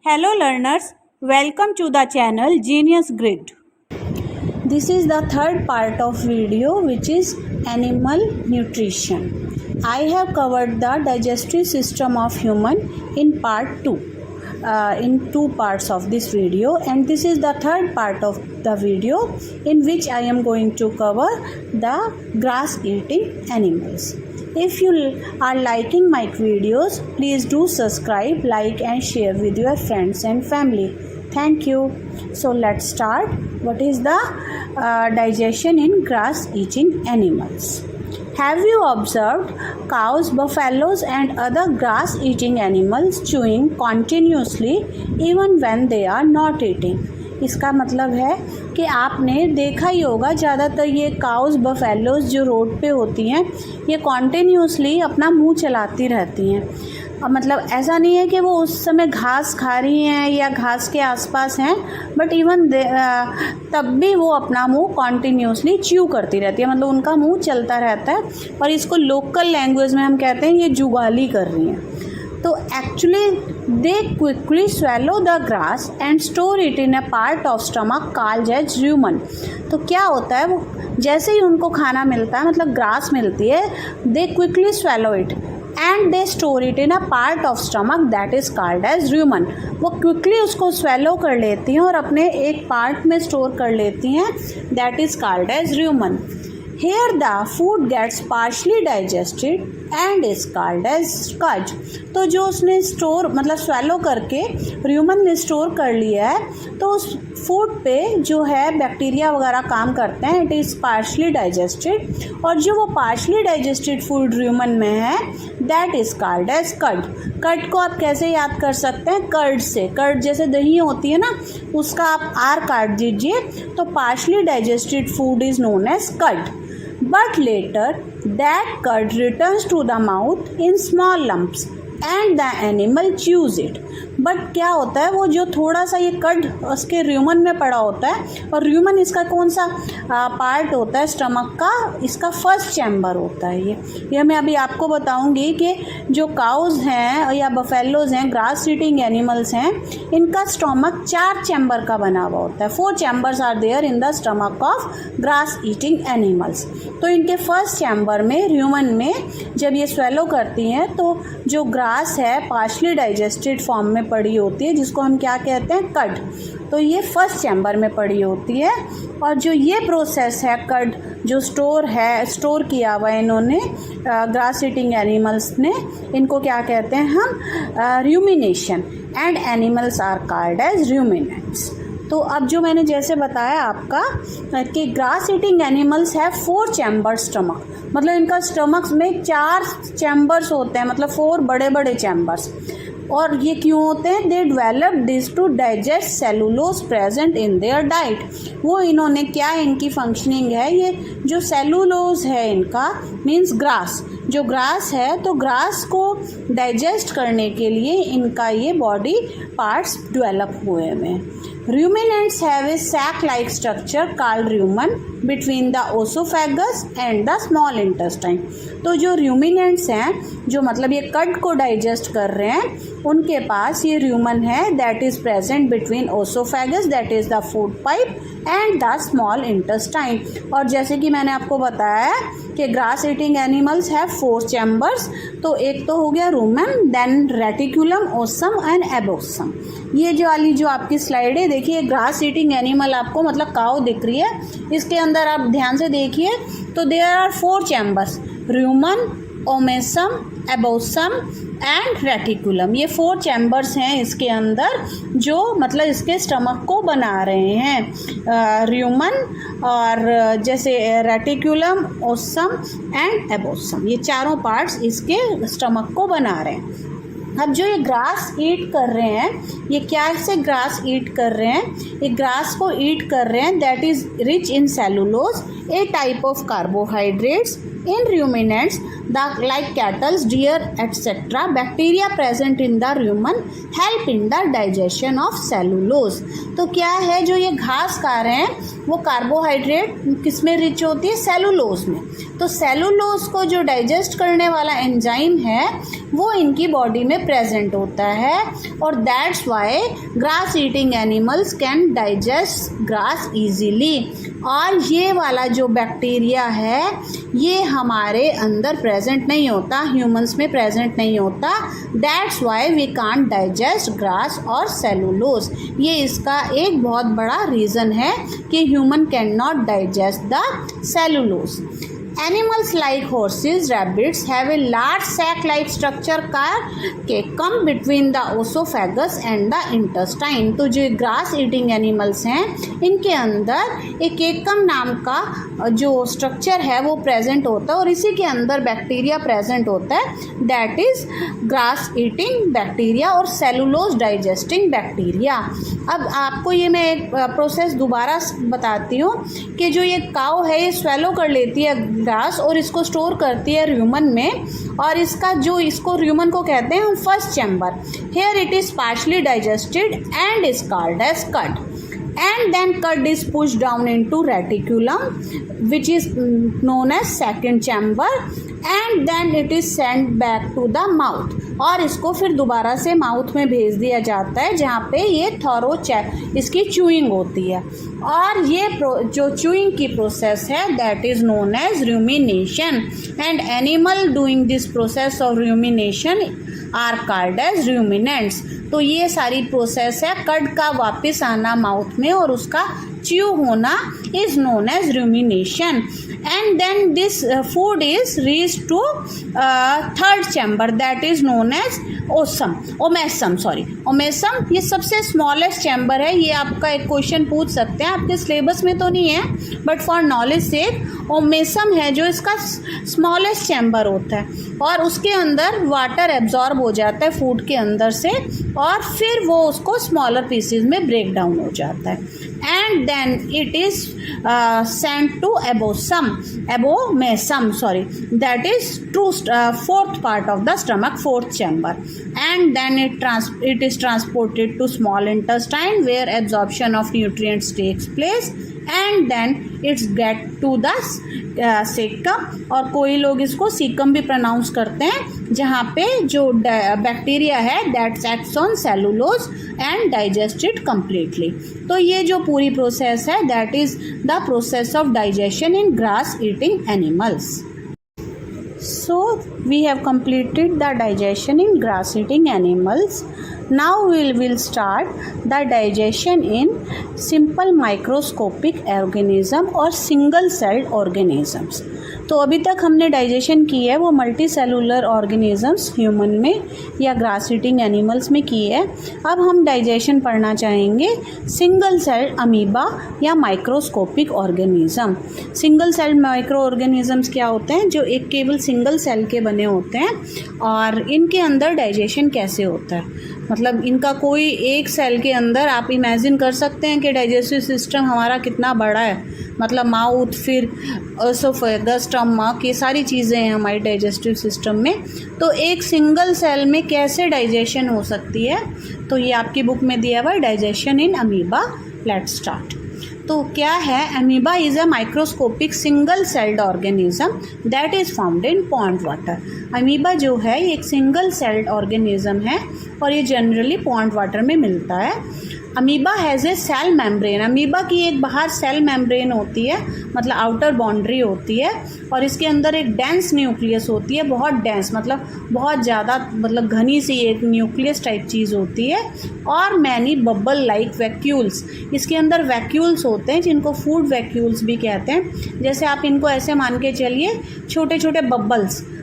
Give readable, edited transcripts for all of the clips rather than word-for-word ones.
Hello learners, welcome to the channel Genius Grid. This is the third part of video which is animal nutrition. I have covered the digestive system of human in part 2. In two parts of this video, and this is the third part of the video in which I am going to cover the grass eating animals. If you are liking my videos, please do subscribe, like and share with your friends and family. Thank you. So let's start. What is the digestion in grass eating animals? Have you observed cows, buffaloes and other grass eating animals chewing continuously even when they are not eating? इसका मतलब है कि आपने देखा ही होगा ज़्यादातर ये cows buffaloes जो रोड पे होती हैं ये कॉन्टिन्यूसली अपना मुंह चलाती रहती हैं। अब मतलब ऐसा नहीं है कि वो उस समय घास खा रही हैं या घास के आसपास हैं, बट इवन तब भी वो अपना मुंह कॉन्टिन्यूसली च्यू करती रहती है, मतलब उनका मुंह चलता रहता है और इसको लोकल लैंग्वेज में हम कहते हैं ये जुगाली कर रही हैं। तो actually they quickly swallow the grass and store it in a part of stomach called as rumen. तो क्या होता है, वो जैसे ही उनको खाना मिलता है, मतलब ग्रास मिलती है, they quickly swallow it and they store it in a part of stomach that is called as rumen. वो क्विकली उसको स्वेलो कर लेती हैं और अपने एक पार्ट में स्टोर कर लेती हैं, that is called as rumen. Here the food gets partially digested and is called as sludge। तो जो उसने स्टोर मतलब स्वेलो करके र्यूमन में स्टोर कर लिया है, तो उस फूड पे जो है बैक्टीरिया वगैरह काम करते हैं, इट इज़ पार्शली डाइजेस्टेड, और जो वो पार्शली डाइजेस्टेड फूड र्यूमन में है that is called as curd. Curd को आप कैसे याद कर सकते हैं? कर्ड से, कर्ड जैसे दही होती है ना, उसका आप आर काट दीजिए, तो partially digested food is known as curd. But later that curd returns to the mouth in small lumps and the animal chews it। But क्या होता है, वो जो थोड़ा सा ये कर्ड उसके र्यूमन में पड़ा होता है, और र्यूमन इसका कौन सा पार्ट होता है स्टमक का? इसका फर्स्ट चैम्बर होता है। ये मैं अभी आपको बताऊंगी कि जो काउज हैं या बफेलोज हैं, ग्रास ईटिंग एनिमल्स हैं, इनका स्टमक 4 चैम्बर का बना हुआ होता है। 4 chambers are there in the stomach of grass eating animals. तो इनके फर्स्ट चैम्बर में र्यूमन में जब ये स्वेलो करती हैं, तो जो ग्रास है पार्शली डाइजेस्टेड फॉर्म में पड़ी होती है, जिसको हम क्या कहते हैं? कर्ड। तो ये फर्स्ट चैम्बर में पड़ी होती है, और जो ये प्रोसेस है कर्ड जो स्टोर किया हुआ है इन्होंने ग्रास ईटिंग एनिमल्स ने, इनको क्या कहते हैं हम? Rumination, and animals are called as ruminants. तो अब जो मैंने जैसे बताया आपका कि ग्रास ईटिंग एनिमल्स है 4 चैम्बर स्टमक, मतलब इनका स्टमक में 4 चैम्बर्स होते हैं, मतलब 4 बड़े बड़े चैम्बर्स। और ये क्यों होते हैं? They develop this to digest cellulose present in their diet. वो इन्होंने क्या, इनकी फंक्शनिंग है, ये जो सेलुलोज है इनका मीन्स ग्रास, जो ग्रास है, तो ग्रास को डाइजेस्ट करने के लिए इनका ये बॉडी पार्ट्स डेवलप हुए हैं। Ruminants have a sac-like structure called rumen between the esophagus and the small intestine। तो जो ruminants हैं, जो मतलब ये कर्ड को डाइजेस्ट कर रहे हैं, उनके पास ये rumen है that is present between esophagus, that is the food pipe, and the small intestine। और जैसे कि मैंने आपको बताया कि ग्रास ईटिंग एनिमल्स है 4 चैम्बर्स, तो एक तो हो गया rumen, then reticulum, omasum and abomasum. ये जो वाली जो आपकी स्लाइड है, देखिए ग्रास ईटिंग एनिमल आपको मतलब काऊ दिख रही है, इसके अंदर आप ध्यान से देखिए तो there are 4 chambers, rumen, omasum, abomasum and reticulum. ये 4 चैम्बर्स हैं इसके अंदर, जो मतलब इसके स्टमक को बना रहे हैं। र्यूमन और जैसे रेटिकुलम, ओसम एंड एबोसम, ये चारों पार्ट्स इसके स्टमक को बना रहे हैं। अब जो ये ग्रास ईट कर रहे हैं, ये क्या से ग्रास ईट कर रहे हैं? ये ग्रास को ईट कर रहे हैं that is rich in cellulose, A type of carbohydrates. In ruminants, like cattle, deer, etc., bacteria present in the rumen help in the digestion of cellulose। तो क्या है, जो ये घास खा रहे हैं वो कार्बोहाइड्रेट किस में रिच होती है, सेलुलोज में। तो सेलुलोज को जो डाइजेस्ट करने वाला एंजाइम है वो इनकी बॉडी में प्रेजेंट होता है, और that's why grass eating animals can digest grass easily. और ये वाला जो बैक्टीरिया है ये हमारे अंदर प्रेजेंट नहीं होता, ह्यूमंस में प्रेजेंट नहीं होता, that's why we can't digest grass और सेलुलोज। ये इसका एक बहुत बड़ा रीज़न है कि human can not digest the cellulose. Animals like horses, rabbits have a large sac-like structure के come between the esophagus and the intestine। तो जो ग्रास ईटिंग एनिमल्स हैं इनके अंदर एक केकम नाम का जो स्ट्रक्चर है वो प्रेजेंट होता है, और इसी के अंदर बैक्टीरिया प्रेजेंट होता है, that is grass eating bacteria और सेलुलोज डाइजेस्टिंग बैक्टीरिया। अब आपको ये मैं एक प्रोसेस दोबारा बताती हूँ कि जो ये काऊ है ये स्वेलो कर लेती है ग्रास और इसको स्टोर करती है र्यूमन में, और इसका जो इसको र्यूमन को कहते हैं first chamber. Here it is partially digested and is called as cut, and then cud is pushed down into reticulum which is known as second chamber, and then it is sent back to the mouth। और इसको फिर दोबारा से mouth में भेज दिया जाता है जहाँ पे ये थॉरो इसकी च्यूइंग होती है, और ये जो च्यूइंग की प्रोसेस है that is known as rumination, and animal doing this process of rumination are called as ruminants. तो ये सारी प्रोसेस है कड का वापस आना माउथ में और उसका च्यू होना is known as rumination, and then this food is reach to third chamber that is known as omasum. ये सबसे स्मॉलेस्ट चैम्बर है, ये आपका एक क्वेश्चन पूछ सकते हैं, आपके सिलेबस में तो नहीं है बट फॉर नॉलेज से ओमेसम है जो इसका स्मॉलेस्ट चैम्बर होता है, और उसके अंदर वाटर एब्जॉर्ब हो जाता है फूड के अंदर से, और फिर वो उसको स्मॉलर पीसेस में ब्रेक डाउन हो जाता है, and then it is sent to abomasum that is to fourth part of the stomach, fourth chamber, and then it is transported to small intestine where absorption of nutrients takes place, and then it's get to the cecum, और कोई लोग इसको caecum भी pronounce करते हैं, जहाँ पे जो बैक्टीरिया है that acts on cellulose and digested completely. तो ये जो पूरी प्रोसेस है that is the process of digestion in grass eating animals. So we have completed the digestion in grass eating animals. Now we will start the digestion in simple microscopic organism or single celled organisms। तो अभी तक हमने digestion की है वो multi cellular organisms human में या grass eating animals में की है। अब हम डाइजेशन पढ़ना चाहेंगे सिंगल सेल्ड अमीबा या microscopic organism. Single celled micro organisms क्या होते हैं, जो एक केवल सिंगल सेल के बने होते हैं, और इनके अंदर डाइजेशन कैसे होता है, मतलब इनका कोई एक सेल के अंदर आप इमेजिन कर सकते हैं कि डाइजेस्टिव सिस्टम हमारा कितना बड़ा है, मतलब माउथ फिर एसोफेगस स्टमक ये सारी चीज़ें हैं हमारी डाइजेस्टिव सिस्टम में। तो एक सिंगल सेल में कैसे डाइजेशन हो सकती है, तो ये आपकी बुक में दिया हुआ है digestion in amoeba. Let's start. तो क्या है, amoeba is a microscopic single celled organism that is found in pond water. Amoeba जो है ये एक सिंगल सेल्ड ऑर्गेनिज्म है और ये जनरली पॉन्ड वाटर में मिलता है। Amoeba has a cell membrane, amoeba की एक बाहर सेल मेम्ब्रेन होती है, मतलब आउटर बाउंड्री होती है, और इसके अंदर एक डेंस न्यूक्लियस होती है, बहुत डेंस मतलब बहुत ज़्यादा मतलब घनी सी एक न्यूक्लियस टाइप चीज़ होती है, और मैनी बबल लाइक वैक्यूल्स, इसके अंदर वैक्यूल्स होते हैं जिनको फूड वैक्यूल्स भी कहते हैं। जैसे आप इनको ऐसे मान के चलिए छोटे छोटे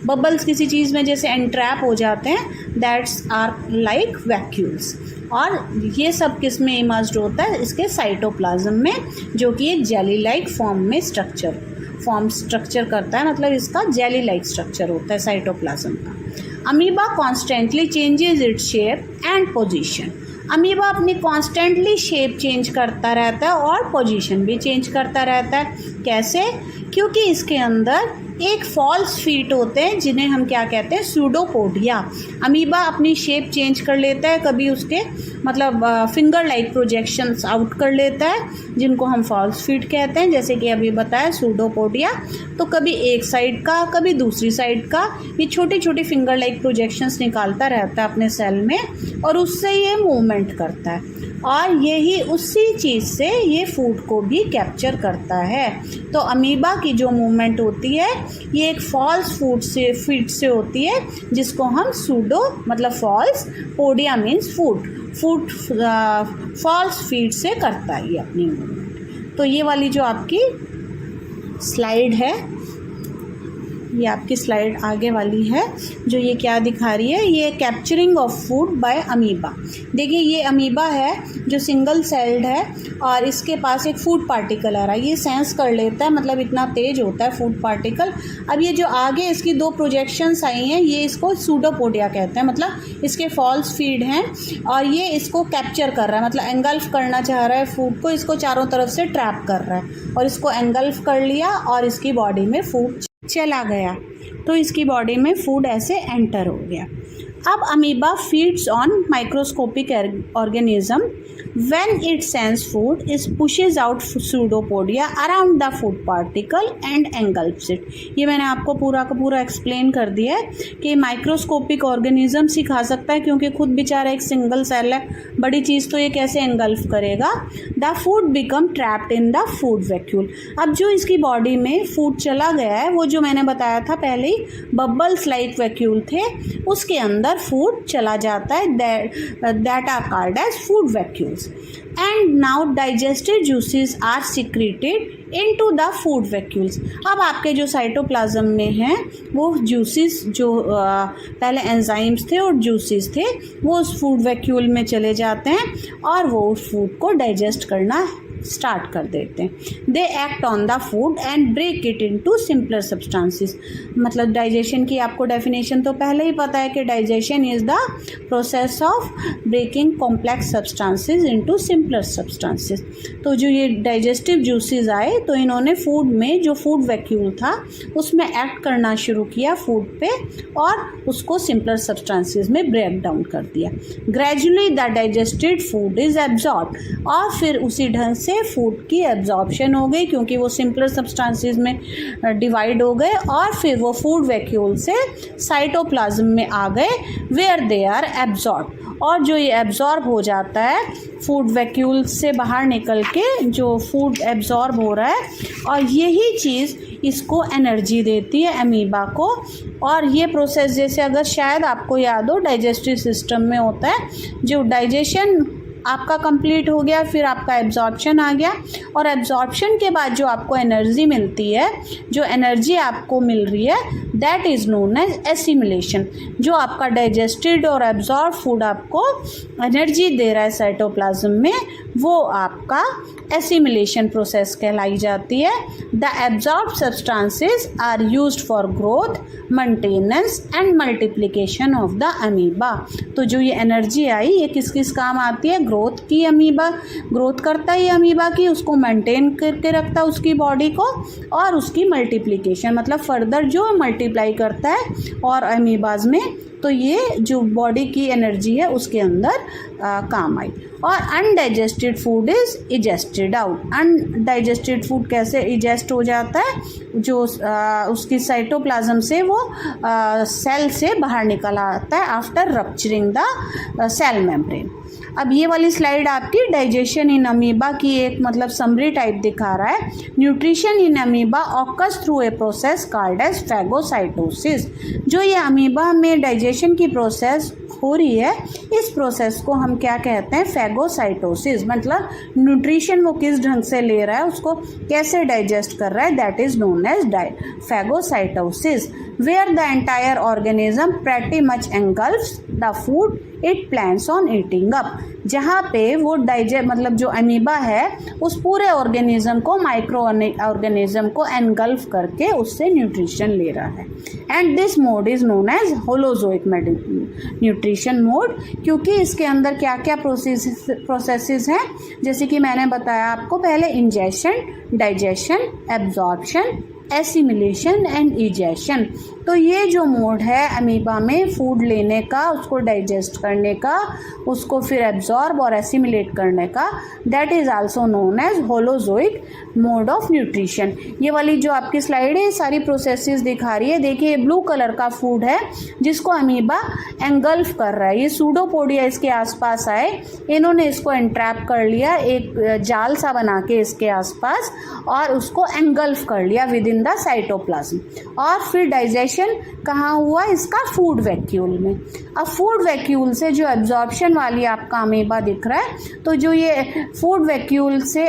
बबल्स किसी चीज़ में जैसे एंट्रैप हो जाते हैं, दैट्स आर लाइक वैक्यूल्स। और ये सब किस में इमर्ज्ड होता है, इसके साइटोप्लाज्म में, जो कि एक जेली लाइक फॉर्म में स्ट्रक्चर करता है, मतलब इसका जेली लाइक स्ट्रक्चर होता है साइटोप्लाज्म का। Amoeba constantly changes its shape and position, amoeba अपनी कॉन्स्टेंटली शेप चेंज करता रहता है और पोजीशन भी चेंज करता रहता है। कैसे? क्योंकि इसके अंदर एक फॉल्स फीट होते हैं जिन्हें हम क्या कहते हैं, सूडोपोडिया। अमीबा अपनी शेप चेंज कर लेता है, कभी उसके मतलब फिंगर लाइक प्रोजेक्शंस आउट कर लेता है जिनको हम फॉल्स फीट कहते हैं, जैसे कि अभी बताया सूडोपोडिया। तो कभी एक साइड का कभी दूसरी साइड का ये छोटी छोटी फिंगर लाइक प्रोजेक्शंस निकालता रहता है अपने सेल में और उससे ये मूवमेंट करता है और यही उसी चीज़ से ये फूड को भी कैप्चर करता है। तो अमीबा की जो मूवमेंट होती है ये एक फॉल्स फीट से होती है जिसको हम सूडो मतलब false, podia means food false feet से करता है ये अपनी मूवमेंट। तो ये वाली जो आपकी स्लाइड है, ये आपकी स्लाइड आगे वाली है जो ये क्या दिखा रही है, ये capturing of food by amoeba. देखिए ये अमीबा है जो सिंगल सेल्ड है और इसके पास एक फूड पार्टिकल आ रहा है, ये सेंस कर लेता है, मतलब इतना तेज होता है फूड पार्टिकल। अब ये जो आगे इसकी दो प्रोजेक्शंस आई हैं ये इसको सूडोपोडिया कहते हैं, मतलब इसके फॉल्स फीड हैं और ये इसको कैप्चर कर रहा है, मतलब एंगल्फ करना चाह रहा है फूड को, इसको चारों तरफ से ट्रैप कर रहा है और इसको एंगल्फ कर लिया और इसकी बॉडी में फूड चला गया, तो इसकी बॉडी में फूड ऐसे एंटर हो गया। अब amoeba feeds on microscopic organism when it sense food it pushes out pseudopodia around the food particle and engulfs it। ये मैंने आपको पूरा का पूरा एक्सप्लेन कर दिया है कि माइक्रोस्कोपिक ऑर्गेनिज्म सिखा सकता है क्योंकि खुद बेचारा एक सिंगल सेल है, बड़ी चीज़ तो ये कैसे एंगल्फ करेगा। The food become trapped in the food vacuole. अब जो इसकी बॉडी में फूड चला गया है वो जो मैंने बताया था पहले ही बबल्स लाइक वैक्यूल थे, उसके अंदर फूड चला जाता है, that are called as food vacuoles. And now digested juices are secreted into the food vacuoles। अब आपके जो साइटोप्लाज्म में हैं वो जूसेस जो पहले एंजाइम्स थे और जूसेस थे वो उस फूड वैक्यूल में चले जाते हैं और वो उस फूड को डाइजेस्ट करना स्टार्ट कर देते हैं। They act on the food and break it into simpler substances. मतलब डाइजेशन की आपको डेफिनेशन तो पहले ही पता है कि digestion is the process of breaking complex substances into simpler substances. तो जो ये डाइजेस्टिव जूसेस आए तो इन्होंने फूड में जो फूड वैक्यूल था उसमें एक्ट करना शुरू किया फूड पे और उसको सिंपलर सब्सटेंसेस में ब्रेक डाउन कर दिया। Gradually the digested food is absorb और फिर उसी ढंग से फूड की एब्जॉर्प्शन हो गई क्योंकि वो सिंपलर सब्सटेंसेस में डिवाइड हो गए और फिर वो फूड वैक्यूल से साइटोप्लाज्म में आ गए वेयर दे आर एब्जॉर्ब। और जो ये एब्जॉर्ब हो जाता है फूड वैक्यूल से बाहर निकल के जो फूड एब्जॉर्ब हो रहा है और यही चीज़ इसको एनर्जी देती है अमीबा को। और ये प्रोसेस जैसे अगर शायद आपको याद हो डाइजेस्टिव सिस्टम में होता है, जो डाइजेशन आपका कंप्लीट हो गया फिर आपका एब्जॉर्प्शन आ गया और एब्जॉर्प्शन के बाद जो आपको एनर्जी मिलती है, जो एनर्जी आपको मिल रही है that is known as assimilation. जो आपका डाइजेस्टेड और एब्जॉर्ब फूड आपको एनर्जी दे रहा है साइटोप्लाज्म में वो आपका एसिमिलेशन प्रोसेस कहलाई जाती है। The absorb substances are used for growth, maintenance and multiplication of the amoeba. तो जो ये एनर्जी आई ये किस किस काम आती है, ग्रोथ की, अमीबा ग्रोथ करता है ये अमीबा की, उसको मेंटेन करके रखता है उसकी बॉडी को और उसकी मल्टीप्लिकेशन मतलब फर्दर जो मल्टीप्लाई करता है और अमीबाज में, तो ये जो बॉडी की एनर्जी है उसके अंदर काम आई। और undigested food is egested out. Undigested food कैसे इजेस्ट हो जाता है, जो उसकी साइटोप्लाज्म से वो सेल से बाहर निकल आता है after rupturing the cell membrane. अब ये वाली स्लाइड आपकी डाइजेशन इन अमीबा की एक मतलब समरी टाइप दिखा रहा है। Nutrition in amoeba occurs through a process called as phagocytosis. जो ये अमीबा में डाइजेशन की प्रोसेस हो रही है इस प्रोसेस को हम क्या कहते हैं, फैगोसाइटोसिस। मतलब न्यूट्रिशन वो किस ढंग से ले रहा है, उसको कैसे डाइजेस्ट कर रहा है, that is known as phagocytosis. Where the entire organism pretty much engulfs the food it plans on eating up. जहाँ पे वो मतलब जो अमीबा है उस पूरे ऑर्गेनिज्म को, माइक्रो ऑर्गेनिज्म को एनगल्फ करके उससे न्यूट्रिशन ले रहा है। And this mode is known as holozoic nutrition mode, क्योंकि इसके अंदर क्या क्या प्रोसेसेस हैं, जैसे कि मैंने बताया आपको पहले, ingestion, digestion, absorption assimilation and egestion. तो ये जो मोड है अमीबा में फूड लेने का, उसको डाइजेस्ट करने का, उसको फिर एब्जॉर्ब और एसिमिलेट करने का, that is also known as holozoic mode of nutrition. ये वाली जो आपकी स्लाइड है सारी प्रोसेसेस दिखा रही है। देखिए ब्लू कलर का फूड है जिसको अमीबा एंगल्फ कर रहा है। ये सूडोपोडिया इसके आसपास आए, इन्होंने इसको एंट्रैप कर लिया एक जाल सा बना के इसके आसपास, और उसको एंगल्फ कर लिया विद इन द साइटोप्लाज्म। और फिर डाइजेशन कहाँ हुआ इसका? फूड वैक्यूल में। अब फूड वैक्यूल से जो एब्जॉर्प्शन वाली आपका अमीबा दिख रहा है, तो जो ये फूड वैक्यूल से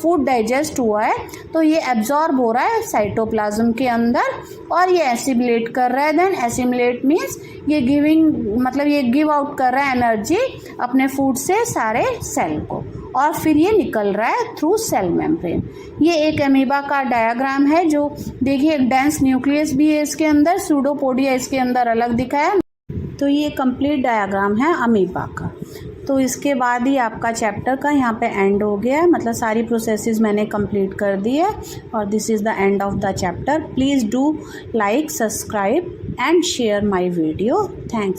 फूड डाइजेस्ट हुआ है तो ये एब्जॉर्ब हो रहा है साइटोप्लाज्म के अंदर और ये एसिमिलेट कर रहा है। देन एसिमिलेट मीन्स ये गिविंग, मतलब ये गिव आउट कर रहा है एनर्जी अपने फूड से सारे सेल को, और फिर ये निकल रहा है थ्रू सेल मेम्ब्रेन। ये एक अमीबा का डायग्राम है जो देखिए एक डेंस न्यूक्लियस भी है इसके अंदर, सूडोपोडिया इसके अंदर अलग दिखा है। तो ये कंप्लीट डायग्राम है अमीबा का। तो इसके बाद ही आपका चैप्टर का यहाँ पे एंड हो गया है, मतलब सारी प्रोसेसेस मैंने कंप्लीट कर दी है और this is the end of the chapter. Please do like, subscribe and share my video. Thanks.